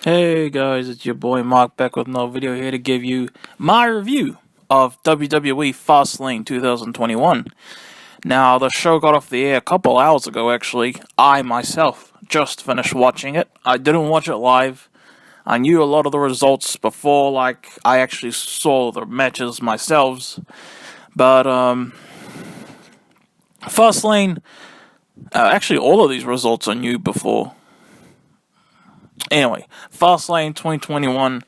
Hey guys, it's your boy Mark back with another video here to give you my review of WWE Fastlane 2021. Now, the show got off the air a couple hours ago actually. I myself just finished watching it. I didn't watch it live. I knew a lot of the results before, I actually saw the matches myself. But, Fastlane, actually all of these results I knew before. Anyway, Fastlane 2021.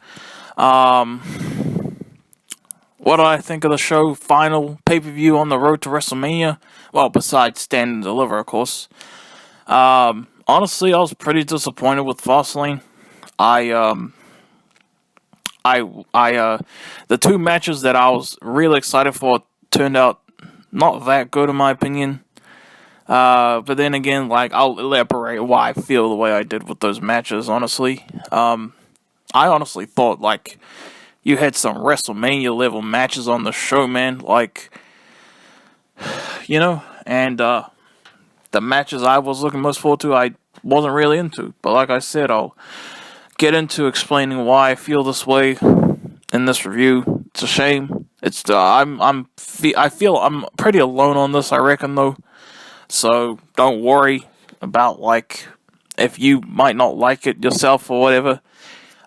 What do I think of the show? Final pay-per-view on the road to WrestleMania. Well, besides Stand and Deliver, of course. Honestly, I was pretty disappointed with Fastlane. The two matches that I was really excited for turned out not that good in my opinion. But then again, I'll elaborate why I feel the way I did with those matches, honestly. I honestly thought, you had some WrestleMania level matches on the show, man. And, the matches I was looking most forward to, I wasn't really into. But like I said, I'll get into explaining why I feel this way in this review. It's a shame. I feel I'm pretty alone on this, I reckon, though. So, don't worry about, if you might not like it yourself or whatever.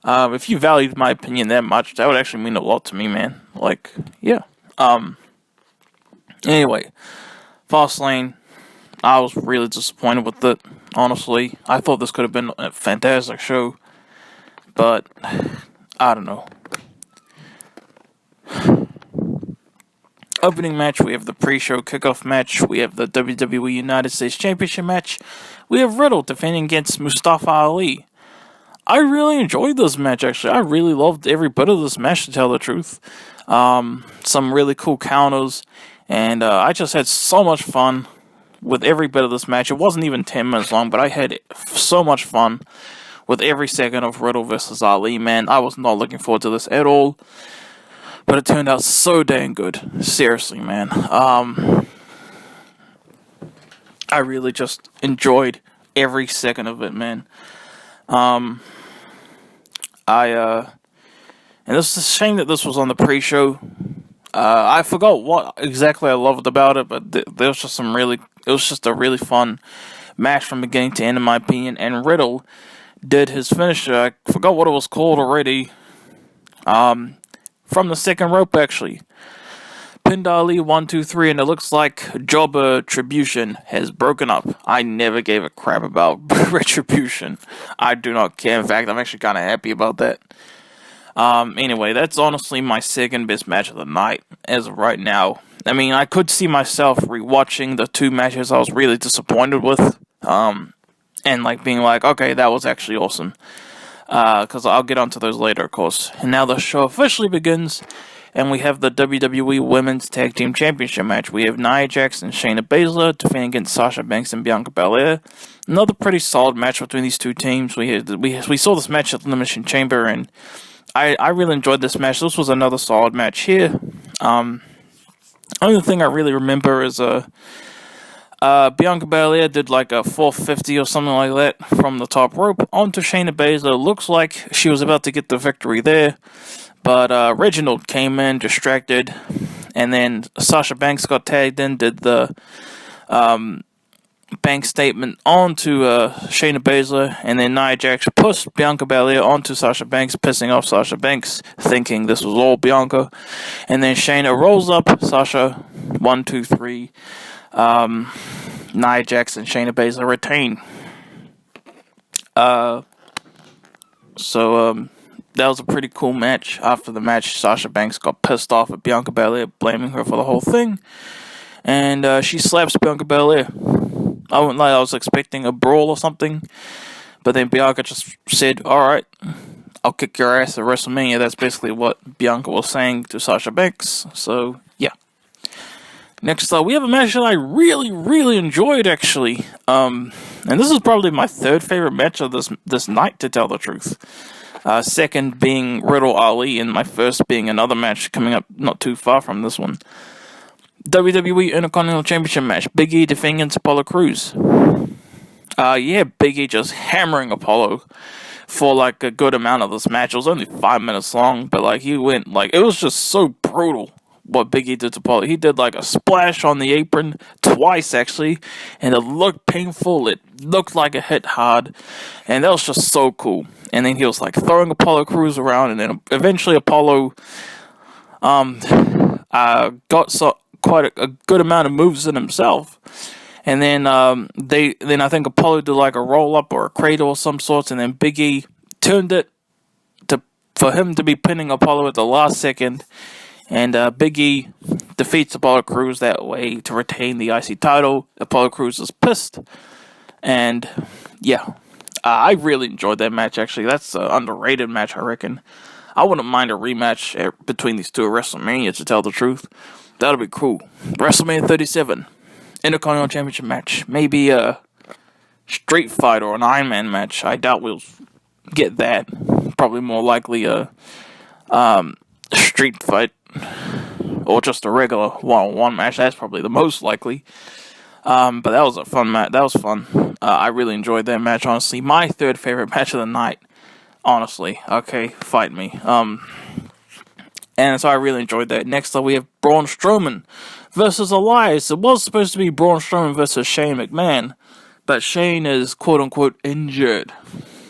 If you valued my opinion that much, that would actually mean a lot to me, man. Yeah. Anyway, Fastlane, I was really disappointed with it, honestly. I thought this could have been a fantastic show, but, I don't know. Opening match, we have the pre-show kickoff match, we have the WWE United States Championship match, we have Riddle defending against Mustafa Ali. I really enjoyed this match, actually. I really loved every bit of this match, to tell the truth. Some really cool counters, and I just had so much fun with every bit of this match. It wasn't even 10 minutes long, but I had so much fun with every second of Riddle versus Ali, man. I was not looking forward to this at all. But it turned out so dang good. Seriously, man. I really just enjoyed every second of it, man. And this is a shame that this was on the pre-show. I forgot what exactly I loved about it, but there was just it was just a really fun match from beginning to end, in my opinion. And Riddle did his finisher. I forgot what it was called already. From the second rope, actually. Pinned Ali 1, 2, 3, and it looks like Job Retribution has broken up. I never gave a crap about Retribution. I do not care. In fact, I'm actually kind of happy about that. Anyway, that's honestly my second best match of the night, as of right now. I mean, I could see myself rewatching the two matches I was really disappointed with. And being okay, that was actually awesome. Because I'll get onto those later, of course. And now the show officially begins, and we have the WWE Women's Tag Team Championship match. We have Nia Jax and Shayna Baszler defending against Sasha Banks and Bianca Belaire. Another pretty solid match between these two teams. We saw this match at the Elimination Chamber, and I really enjoyed this match. This was another solid match here. Only thing I really remember is Bianca Belaire did a 450 or something like that from the top rope onto Shayna Baszler. Looks like she was about to get the victory there, but Reginald came in, distracted, and then Sasha Banks got tagged in, did the bank statement onto Shayna Baszler, and then Nia Jax pushed Bianca Belaire onto Sasha Banks, pissing off Sasha Banks, thinking this was all Bianca, and then Shayna rolls up Sasha, 1, 2, 3, Nia Jax and Shayna Baszler retain. That was a pretty cool match. After the match, Sasha Banks got pissed off at Bianca Belaire, blaming her for the whole thing, and she slaps Bianca Belaire. I wouldn't lie, I was expecting a brawl or something, but then Bianca just said, "Alright, I'll kick your ass at WrestleMania." That's basically what Bianca was saying to Sasha Banks, so yeah. Next up, we have a match that I really, really enjoyed, actually. And this is probably my third favorite match of this night, to tell the truth. Second being Riddle Ali, and my first being another match coming up not too far from this one. WWE Intercontinental Championship match. Big E defending against Apollo Crews. Big E just hammering Apollo for like a good amount of this match. It was only 5 minutes long, but like he went like it was just so brutal what Big E did to Apollo. He did like a splash on the apron twice actually, and it looked painful. It looked like it hit hard, and that was just so cool. And then he was like throwing Apollo Crews around, and then eventually Apollo got quite a good amount of moves in himself. And then I think Apollo did like a roll up or a cradle of some sorts, and then Big E turned it for him to be pinning Apollo at the last second, and Big E defeats Apollo Crews that way to retain the IC title. Apollo Crews is pissed, and yeah, I really enjoyed that match. Actually, that's an underrated match, I reckon. I wouldn't mind a rematch between these two at WrestleMania, to tell the truth. That'll be cool. WrestleMania 37. Intercontinental Championship match. Maybe a street fight or an Iron Man match. I doubt we'll get that. Probably more likely a street fight or just a regular one-on-one match. That's probably the most likely. But that was a fun match. That was fun. I really enjoyed that match, honestly. My third favorite match of the night. Honestly. Okay, fight me. And so I really enjoyed that. Next up we have Braun Strowman versus Elias. It was supposed to be Braun Strowman versus Shane McMahon, but Shane is quote-unquote injured.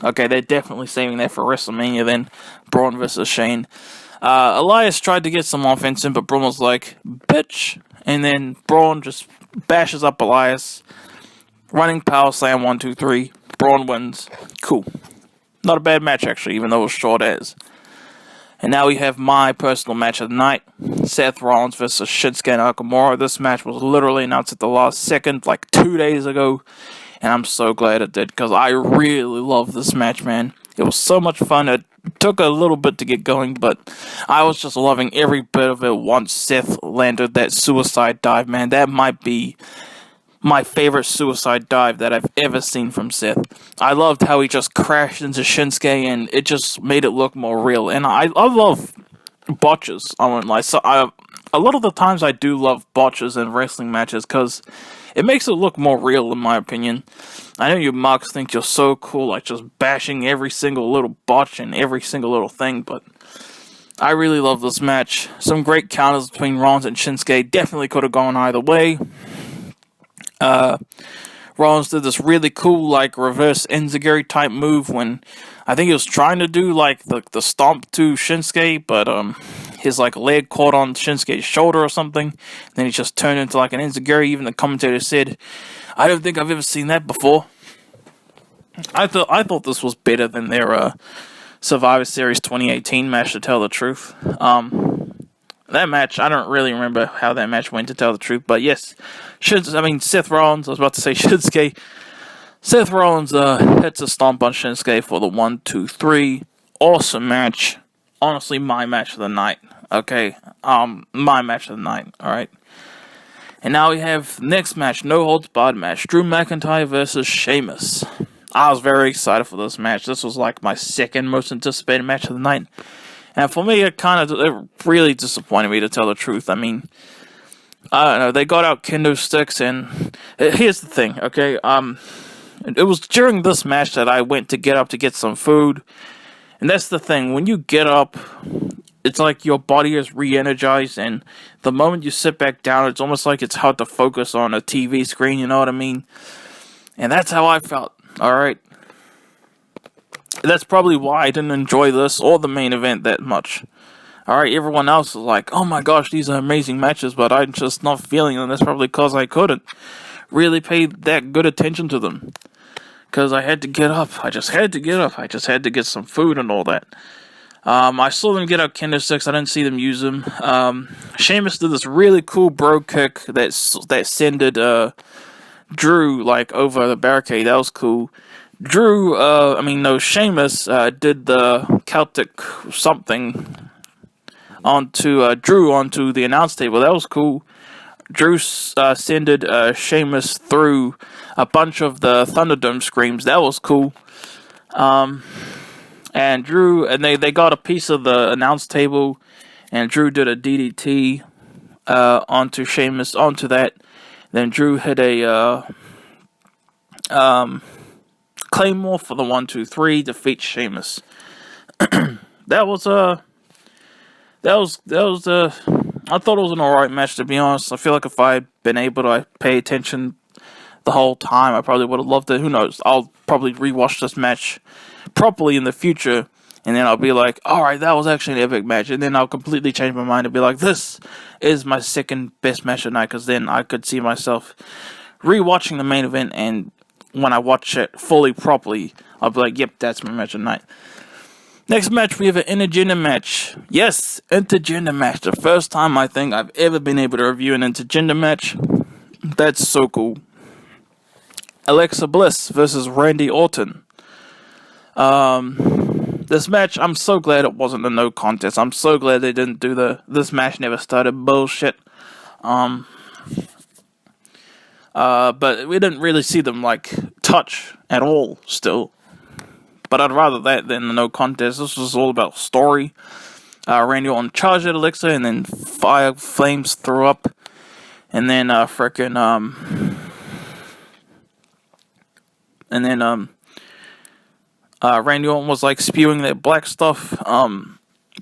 Okay, they're definitely saving that for WrestleMania then. Braun versus Shane. Elias tried to get some offense in, but Braun was like, bitch. And then Braun just bashes up Elias. Running power slam, 1, 2, 3. Braun wins. Cool. Not a bad match, actually, even though it was short as. And now we have my personal match of the night. Seth Rollins versus Shinsuke Nakamura. This match was literally announced at the last second, like 2 days ago. And I'm so glad it did, because I really love this match, man. It was so much fun. It took a little bit to get going, but I was just loving every bit of it once Seth landed that suicide dive, man. That might be my favorite suicide dive that I've ever seen from Seth. I loved how he just crashed into Shinsuke, and it just made it look more real. And I love botches. I won't lie. So a lot of the times I do love botches in wrestling matches because it makes it look more real, in my opinion. I know you marks think you're so cool, like just bashing every single little botch and every single little thing, but I really love this match. Some great counters between Rollins and Shinsuke. Definitely could have gone either way. Rollins did this really cool, like, reverse enziguri type move when I think he was trying to do, like, the stomp to Shinsuke, but, his, like, leg caught on Shinsuke's shoulder or something. Then he just turned into, like, an enziguri. Even the commentator said, I don't think I've ever seen that before. I thought this was better than their, Survivor Series 2018 match, to tell the truth. That match, I don't really remember how that match went, to tell the truth, but yes, Seth Rollins, I was about to say Shinsuke. Seth Rollins hits a stomp on Shinsuke for the 1, 2, 3. Awesome match. Honestly, my match of the night. Okay, my match of the night, alright. And now we have the next match, no holds barred match, Drew McIntyre versus Sheamus. I was very excited for this match. This was like my second most anticipated match of the night. And for me, it really disappointed me, to tell the truth. I mean, I don't know, they got out kendo sticks, and here's the thing, okay? It was during this match that I went to get up to get some food, and that's the thing, when you get up, it's like your body is re-energized, and the moment you sit back down, it's almost like it's hard to focus on a TV screen, you know what I mean? And that's how I felt, alright? That's probably why I didn't enjoy this or the main event that much. Alright, everyone else is like, oh my gosh, these are amazing matches, but I'm just not feeling them. That's probably because I couldn't really pay that good attention to them. Because I had to get up. I just had to get up. I just had to get some food and all that. I saw them get out kendo sticks. I didn't see them use them. Sheamus did this really cool bro kick that sended Drew like over the barricade. That was cool. Sheamus did the Celtic something onto Drew onto the announce table. That was cool. Drew sended Sheamus through a bunch of the Thunderdome screams. That was cool. And Drew, and they got a piece of the announce table, and Drew did a DDT onto Sheamus, onto that. Then Drew hit a Claymore for the 1-2-3 defeats Sheamus. That was I thought it was an alright match, to be honest. I feel like if I had been able to pay attention the whole time, I probably would have loved it. Who knows? I'll probably rewatch this match properly in the future, and then I'll be like, alright, that was actually an epic match. And then I'll completely change my mind and be like, this is my second best match of the night, because then I could see myself rewatching the main event, and when I watch it fully properly, I'll be like, yep, that's my match of the night. Next match, we have an intergender match. Yes, intergender match. The first time I think I've ever been able to review an intergender match. That's so cool. Alexa Bliss versus Randy Orton. This match, I'm so glad it wasn't a no contest. I'm so glad they didn't do this match never started bullshit. But we didn't really see them, touch at all, still. But I'd rather that than the no contest. This was all about story. Randy Orton charged at Alexa, and then fire flames threw up. And then, Randy Orton was, spewing that black stuff,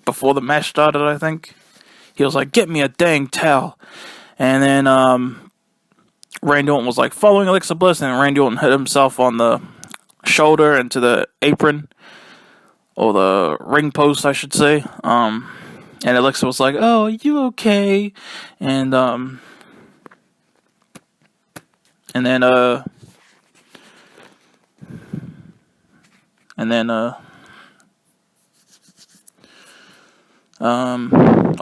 before the match started, I think. He was like, get me a dang towel. And then, Randy Orton was, following Alexa Bliss, and Randy Orton hit himself on the shoulder into the apron, or the ring post, I should say. And Alexa was like, "Oh, are you okay?" And then I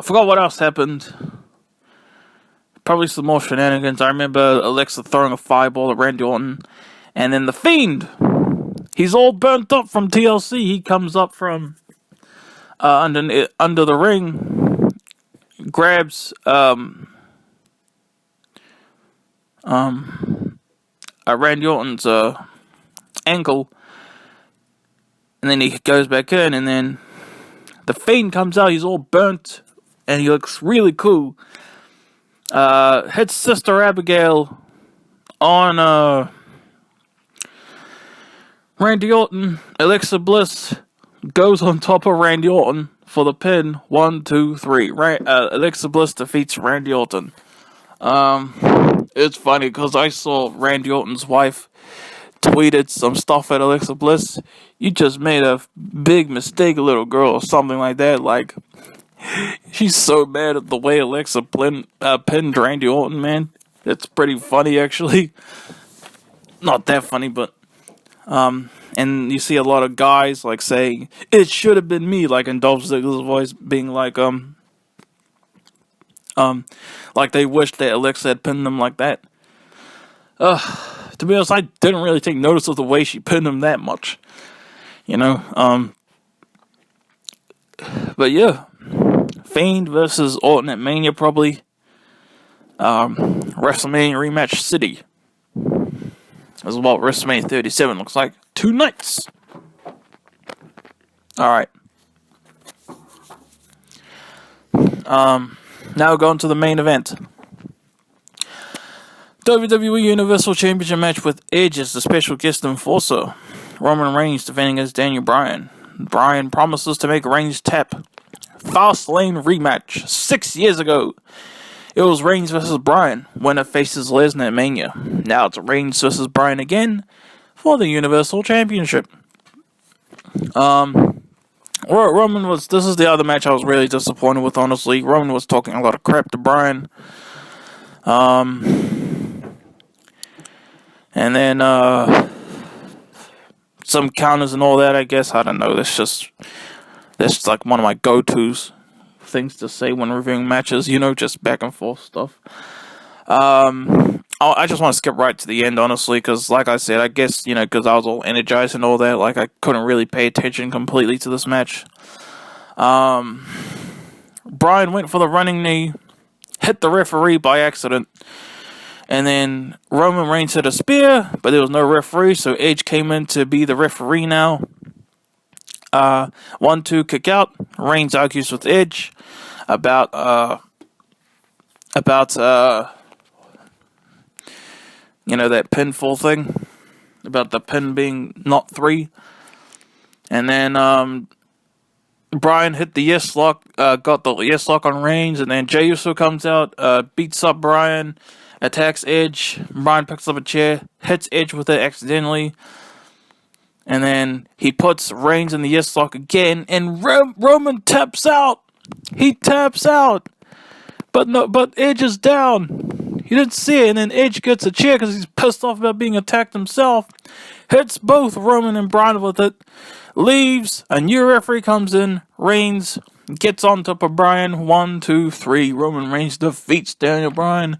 forgot what else happened. Probably some more shenanigans. I remember Alexa throwing a fireball at Randy Orton, and then the Fiend. He's all burnt up from TLC. He comes up from under the ring, grabs Randy Orton's ankle, and then he goes back in, and then the Fiend comes out. He's all burnt, and he looks really cool. Hits Sister Abigail on Randy Orton. Alexa Bliss goes on top of Randy Orton for the pin. 1, 2, 3. Alexa Bliss defeats Randy Orton. It's funny because I saw Randy Orton's wife tweeted some stuff at Alexa Bliss. You just made a big mistake, little girl, or something like that. She's so mad at the way Alexa pinned Randy Orton, man. It's pretty funny, actually. Not that funny, but and you see a lot of guys saying it should have been me, in Dolph Ziggler's voice, being like they wish that Alexa had pinned them like that. To be honest, I didn't really take notice of the way she pinned him that much, but yeah, Fiend versus Orton at Mania, probably. WrestleMania rematch city. This is what WrestleMania 37 looks like. 2 nights. Alright. Now going to the main event. WWE Universal Championship match with Edge as the special guest enforcer. Roman Reigns defending against Daniel Bryan. Bryan promises to make Reigns tap. Fastlane rematch. 6 years ago. It was Reigns versus Bryan. Winner faces Lesnar at Mania. Now it's Reigns versus Bryan again for the Universal Championship. Roman was... This is the other match I was really disappointed with, honestly. Roman was talking a lot of crap to Bryan. And then, some counters and all that, I guess. I don't know. That's just one of my go-tos. Things to say when reviewing matches, just back and forth stuff. I just want to skip right to the end, honestly, because like I said, I guess, because I was all energized and all that, I couldn't really pay attention completely to this match. Bryan went for the running knee, hit the referee by accident, and then Roman Reigns hit a spear, but there was no referee, so Edge came in to be the referee now. 1-2 kick out. Reigns argues with Edge about that pinfall thing. about the pin being not 3. And then Bryan hit the yes lock, got the yes lock on Reigns, and then Jey Uso comes out, beats up Bryan, attacks Edge. Bryan picks up a chair, hits Edge with it accidentally, and then he puts Reigns in the yes lock again, and Roman taps out. He taps out, but Edge is down. He didn't see it, and then Edge gets a chair because he's pissed off about being attacked himself. Hits both Roman and Bryan with it. Leaves. A new referee comes in. Reigns gets on top of Bryan. 1, 2, 3. Roman Reigns defeats Daniel Bryan.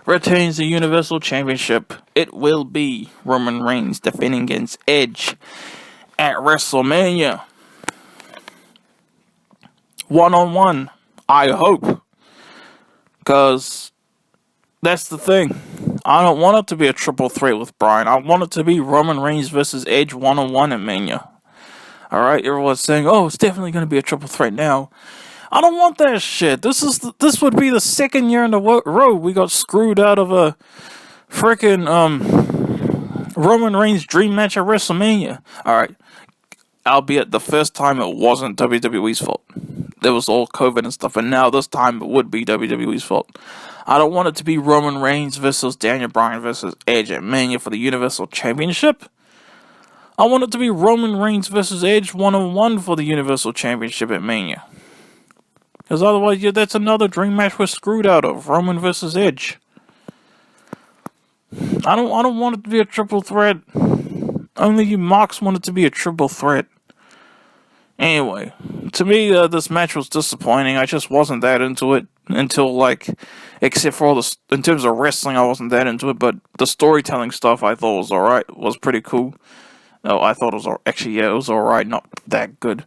Retains the Universal Championship. It will be Roman Reigns defending against Edge at WrestleMania. 1-on-1. I hope. Because that's the thing. I don't want it to be a triple threat with Bryan. I want it to be Roman Reigns versus Edge 1-on-1 at Mania. Alright, everyone's saying, oh, it's definitely going to be a triple threat now. I don't want that shit. This would be the second year in a row we got screwed out of a freaking Roman Reigns dream match at WrestleMania. Alright, albeit the first time it wasn't WWE's fault. There was all COVID and stuff, and now this time it would be WWE's fault. I don't want it to be Roman Reigns versus Daniel Bryan versus Edge at Mania for the Universal Championship. I want it to be Roman Reigns versus Edge 1-on-1 for the Universal Championship at Mania. Because otherwise, yeah, that's another dream match we're screwed out of. Roman versus Edge. I don't want it to be a triple threat. Only you marks want it to be a triple threat. Anyway, to me, this match was disappointing. I just wasn't that into it until, except for all the, in terms of wrestling, I wasn't that into it, but the storytelling stuff I thought was alright, was pretty cool. No, I thought it was, actually, yeah, it was alright, not that good.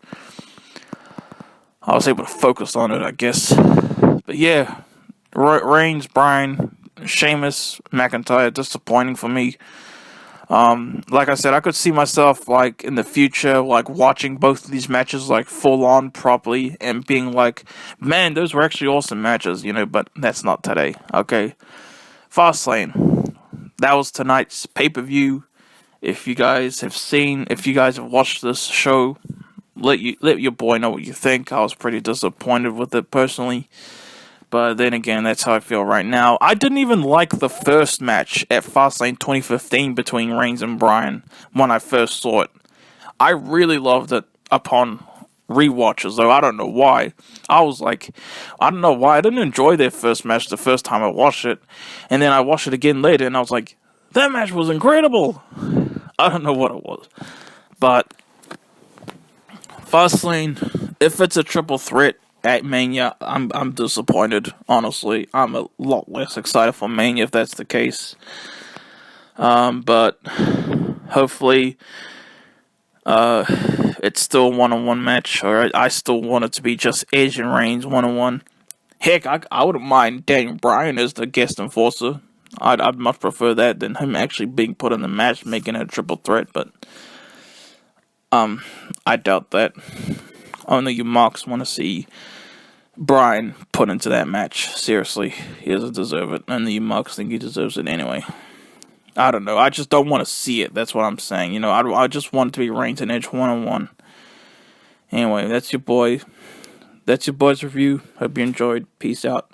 I was able to focus on it, I guess. But yeah, Reigns, Bryan, Sheamus, McIntyre, disappointing for me. Like I said, I could see myself, in the future, watching both of these matches, full on properly, and being man, those were actually awesome matches, but that's not today, okay? Fastlane. That was tonight's pay-per-view. If you guys have watched this show, let your boy know what you think. I was pretty disappointed with it, personally. But then again, that's how I feel right now. I didn't even like the first match at Fastlane 2015 between Reigns and Bryan when I first saw it. I really loved it upon rewatches, though. I don't know why. I don't know why. I didn't enjoy their first match the first time I watched it. And then I watched it again later, and I was like, that match was incredible. I don't know what it was. But Fastlane, if it's a triple threat at Mania, I'm disappointed, honestly. I'm a lot less excited for Mania if that's the case. But hopefully it's still a 1-on-1 match, or I still want it to be just Edge and Reigns 1-on-1. Heck, I wouldn't mind Daniel Bryan as the guest enforcer. I'd much prefer that than him actually being put in the match, making it a triple threat, but I doubt that. Only you marks want to see Bryan put into that match. Seriously, he doesn't deserve it. Only you marks think he deserves it anyway. I don't know. I just don't want to see it. That's what I'm saying. I just want it to be Reigns and Edge 1-on-1. Anyway, that's your boy. That's your boy's review. Hope you enjoyed. Peace out.